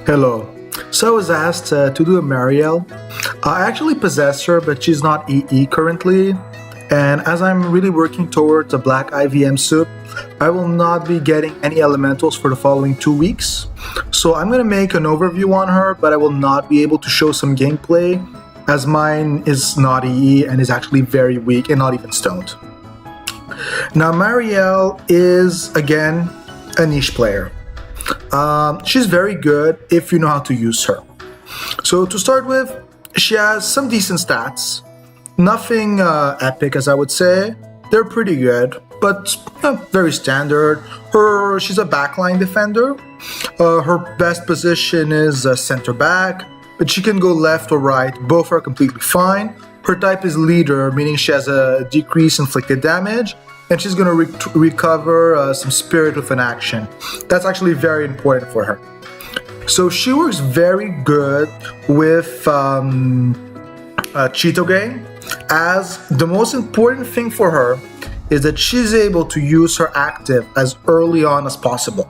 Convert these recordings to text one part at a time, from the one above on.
Hello. So I was asked to do a Mariel. I actually possess her, but she's not EE currently. And as I'm really working towards a black IVM soup, I will not be getting any elementals for the following 2 weeks. So I'm going to make an overview on her, but I will not be able to show some gameplay as mine is not EE and is actually very weak and not even stoned. Now Mariel is, again, a niche player. She's very good if you know how to use her. So to start with, she has some decent stats. Nothing epic, as I would say. They're pretty good, but very standard. She's a backline defender. Her best position is center back, but she can go left or right. Both are completely fine. Her type is leader, meaning she has a decrease inflicted damage, and she's going to recover some spirit with an action. That's actually very important for her. So she works very good with Chitoge, as the most important thing for her is that she's able to use her active as early on as possible.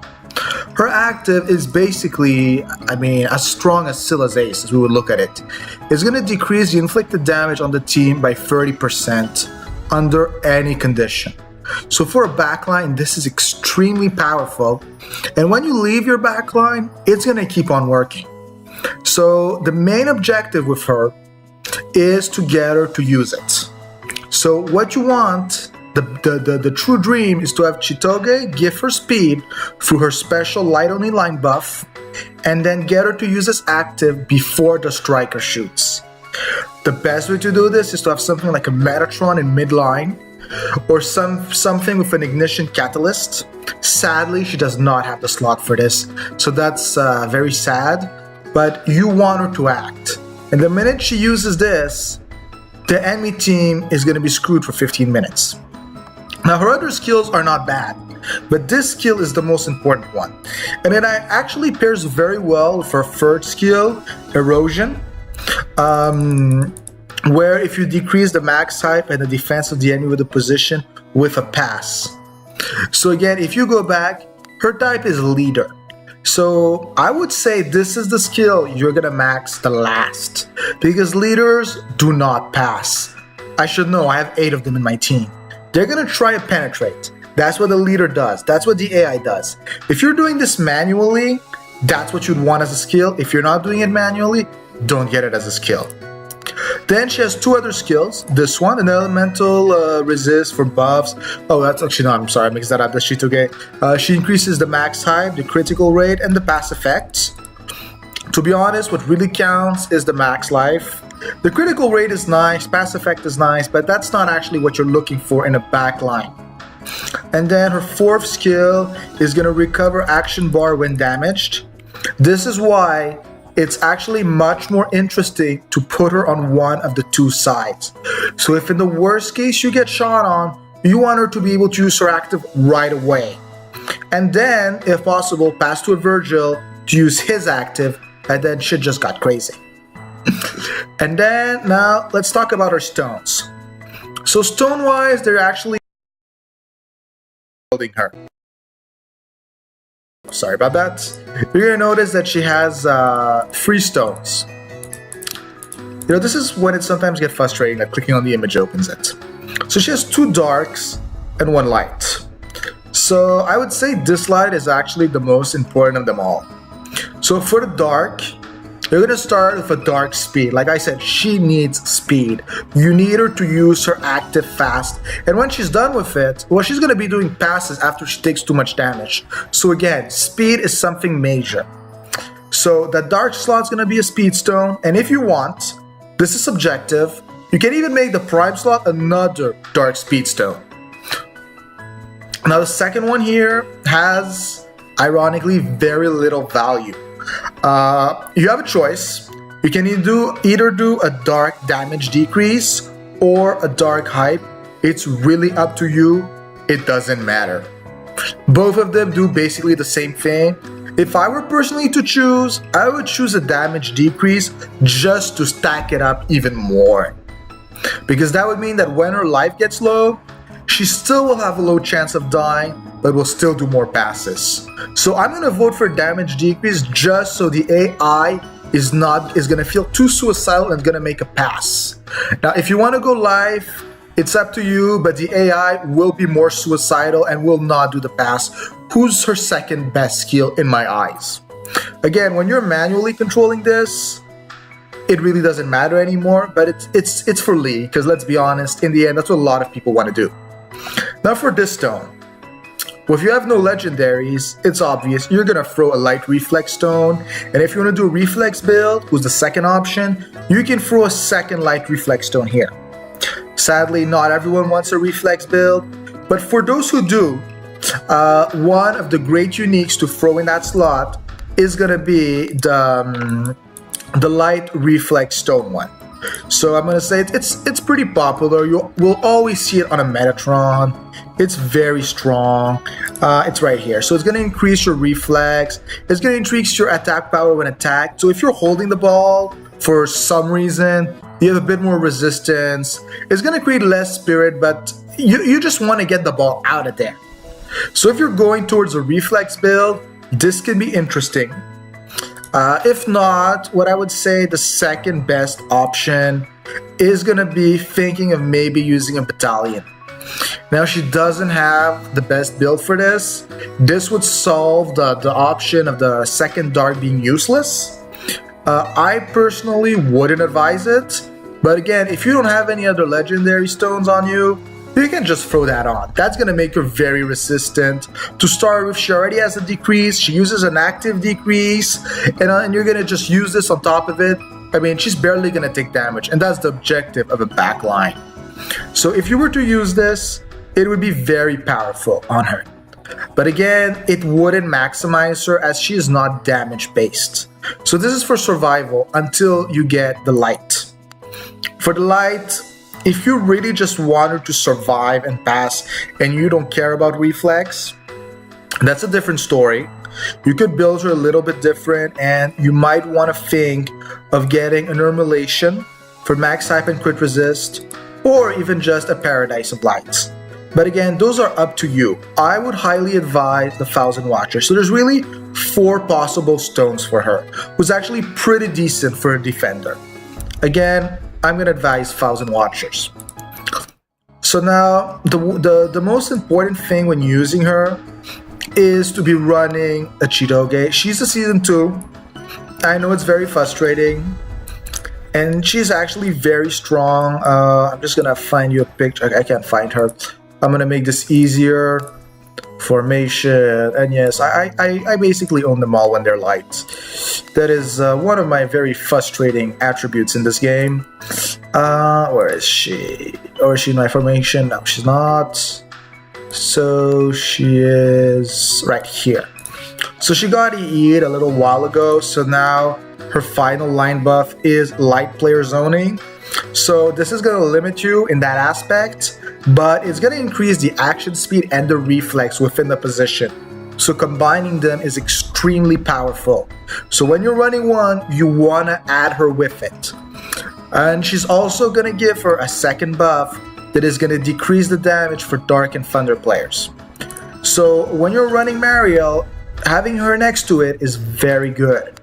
Her active is basically, as strong as Scylla's Ace, as we would look at it. It's going to decrease the inflicted damage on the team by 30% under any condition. So for a backline, this is extremely powerful. And when you leave your backline, it's going to keep on working. So the main objective with her is to get her to use it. So what you want, the true dream, is to have Chitoge give her speed through her special light only line buff, and then get her to use this active before the striker shoots. The best way to do this is to have something like a Metatron in midline, or something with an ignition catalyst. Sadly, she does not have the slot for this, so that's very sad, but you want her to act. And the minute she uses this, the enemy team is going to be screwed for 15 minutes. Now, her other skills are not bad, but this skill is the most important one. And it actually pairs very well with her third skill, Erosion, where if you decrease the max type and the defense of the enemy with a position with a pass. So again, if you go back, her type is leader. So I would say this is the skill you're gonna max the last, because leaders do not pass. I should know, I have 8 of them in my team. They're gonna try to penetrate. That's what the leader does. That's what the AI does. If you're doing this manually, that's what you'd want as a skill. If you're not doing it manually, don't get it as a skill. Then she has 2 other skills. This one, an elemental resist for buffs. Oh, that's actually no, I'm sorry, I mixed that up. That's Chitoge. She increases the max height, the critical rate, and the pass effects. To be honest, what really counts is the max life. The critical rate is nice, pass effect is nice, but that's not actually what you're looking for in a backline. And then her 4th skill is going to recover action bar when damaged. This is why it's actually much more interesting to put her on one of the 2 sides. So if in the worst case you get shot on, you want her to be able to use her active right away. And then, if possible, pass to a Virgil to use his active, and then shit just got crazy. And then, now, let's talk about her stones. So stone-wise, they're actually building her. Sorry about that. You're gonna notice that she has 3 stones. You know, this is when it sometimes gets frustrating that clicking on the image opens it. So she has 2 darks and 1 light. So I would say this light is actually the most important of them all. So for the dark, you're gonna start with a dark speed. Like I said, she needs speed. You need her to use her active fast. And when she's done with it, well, she's gonna be doing passes after she takes too much damage. So again, speed is something major. So that dark slot's gonna be a speed stone. And if you want, this is subjective, you can even make the prime slot another dark speed stone. Now the second one here has, ironically, very little value. You have a choice. You can either do a dark damage decrease or a dark hype. It's really up to you. It doesn't matter. Both of them do basically the same thing. If I were personally to choose, I would choose a damage decrease just to stack it up even more. Because that would mean that when her life gets low, she still will have a low chance of dying, but will still do more passes. So I'm gonna vote for damage decrease just so the AI is gonna feel too suicidal and gonna make a pass. Now, if you want to go live, it's up to you, but the AI will be more suicidal and will not do the pass. Who's her second best skill in my eyes? Again, when you're manually controlling this, it really doesn't matter anymore, but it's for Lee, because let's be honest, in the end, that's what a lot of people want to do. Now for this stone. Well, if you have no legendaries, it's obvious. You're gonna throw a light reflex stone, and if you want to do a reflex build, who's the second option, you can throw a second light reflex stone here. Sadly, not everyone wants a reflex build, but for those who do, one of the great uniques to throw in that slot is gonna be the light reflex stone one. So I'm gonna say it's pretty popular. You will always see it on a Metatron. It's very strong. It's right here. So it's gonna increase your reflex. It's gonna increase your attack power when attacked. So if you're holding the ball for some reason, you have a bit more resistance. It's gonna create less spirit, but you just want to get the ball out of there. So if you're going towards a reflex build, this can be interesting. If not, what I would say the second best option is gonna be thinking of maybe using a battalion. Now, she doesn't have the best build for this. This would solve the option of the second dart being useless. I personally wouldn't advise it, but again, if you don't have any other legendary stones on you, you can just throw that on. That's gonna make her very resistant. To start with, she already has a decrease. She uses an active decrease, and you're gonna just use this on top of it. I mean, she's barely gonna take damage, and that's the objective of a backline. So if you were to use this, it would be very powerful on her. But again, it wouldn't maximize her as she is not damage based. So this is for survival until you get the light. For the light, if you really just want her to survive and pass and you don't care about reflex, that's a different story. You could build her a little bit different, and you might want to think of getting an Urmulation for max hype and crit resist, or even just a Paradise of Lights. But again, those are up to you. I would highly advise the Thousand Watchers. So there's really 4 possible stones for her, who's actually pretty decent for a defender. Again, I'm going to advise Thousand Watchers. So now, the most important thing when using her is to be running a Chidoge. She's a Season 2. I know it's very frustrating. And she's actually very strong. I'm just going to find you a picture. I can't find her. I'm going to make this easier. Formation. And yes, I basically own them all when they're light. That is one of my very frustrating attributes in this game. Where is she? Or is she in my formation? No, she's not. So she is right here. So she got EE'd a little while ago. So now her final line buff is light player zoning. So this is going to limit you in that aspect, but it's going to increase the action speed and the reflex within the position. So combining them is extremely powerful. So when you're running one, you want to add her with it. And she's also going to give her a second buff that is going to decrease the damage for Dark and Thunder players. So when you're running Mariel, having her next to it is very good.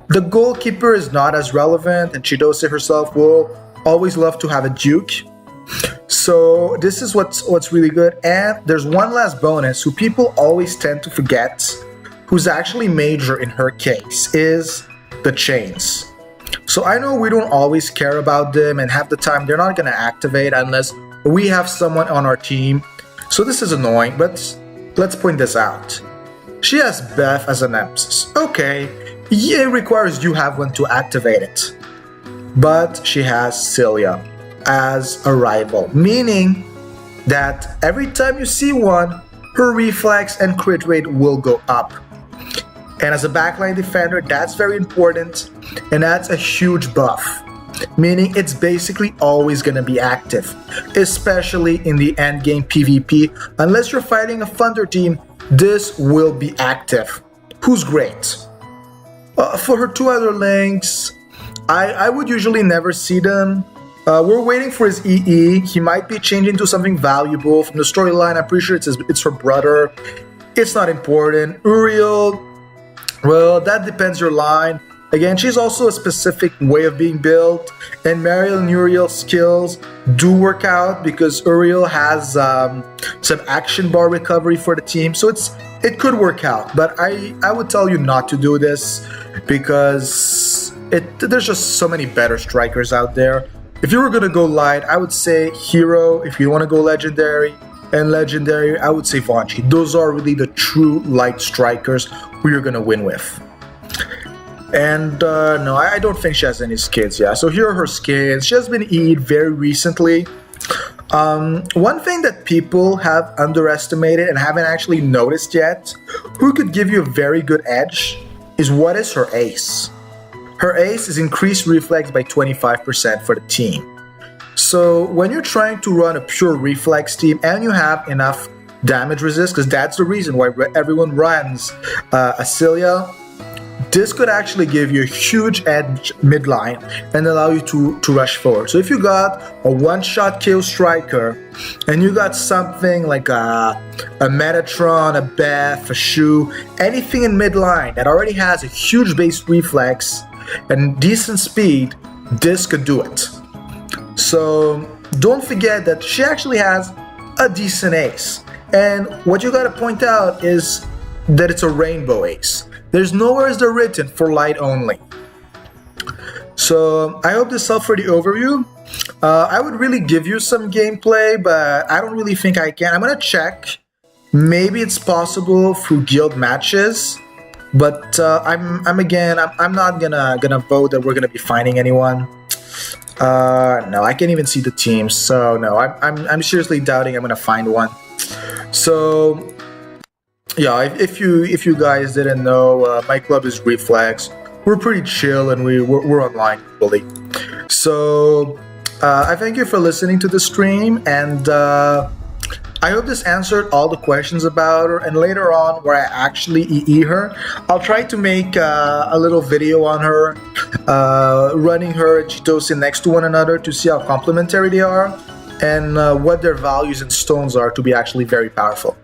The goalkeeper is not as relevant, and Chidose herself will always love to have a Duke. So this is what's really good. And there's one last bonus who people always tend to forget, who's actually major in her case, is the chains. So I know we don't always care about them, and half the time they're not going to activate unless we have someone on our team. So this is annoying, but let's point this out. She has Beth as a nemesis. Okay, yeah, it requires you have one to activate it. But she has Celia as a rival, meaning that every time you see one, her reflex and crit rate will go up. And as a backline defender, that's very important, and that's a huge buff, meaning it's basically always going to be active, especially in the end game PvP. Unless you're fighting a Thunder team, this will be active. Who's great? For her 2 other links, I would usually never see them, We're waiting for his EE. He might be changing to something valuable from the storyline. I'm pretty sure it's her brother. It's not important. Uriel, well, that depends your line. Again, she's also a specific way of being built, and Mariel and Uriel's skills do work out because Uriel has some action bar recovery for the team, so it could work out. But I would tell you not to do this because there's just so many better strikers out there. If you were gonna go light, I would say hero. If you want to go legendary, and legendary, I would say Vanchi. Those are really the true light strikers who you're gonna win with. And no, I don't think she has any skins. Yeah, so here are her skins. She has been E'd very recently. One thing that people have underestimated and haven't actually noticed yet, who could give you a very good edge, is what is her ace. Her ace is increased reflex by 25% for the team. So when you're trying to run a pure reflex team and you have enough damage resist, because that's the reason why everyone runs Acelia, this could actually give you a huge edge midline and allow you to rush forward. So if you got a one-shot kill striker and you got something like a Metatron, a Beth, a Shu, anything in midline that already has a huge base reflex and decent speed, this could do it. So don't forget that she actually has a decent ace. And what you gotta point out is that it's a rainbow ace. There's nowhere is there written for light only. So I hope this helped for the overview. I would really give you some gameplay, but I don't really think I can. I'm gonna check. Maybe it's possible through guild matches, but I'm not gonna vote that we're gonna be finding anyone. No, I can't even see the teams, so no, I'm seriously doubting I'm gonna find one. So yeah, if you guys didn't know, my club is Reflex. We're pretty chill and we're online fully. So I thank you for listening to the stream, and I hope this answered all the questions about her. And later on, where I actually EE her, I'll try to make a little video on her, running her and Chitosin next to one another to see how complementary they are and what their values and stones are to be actually very powerful.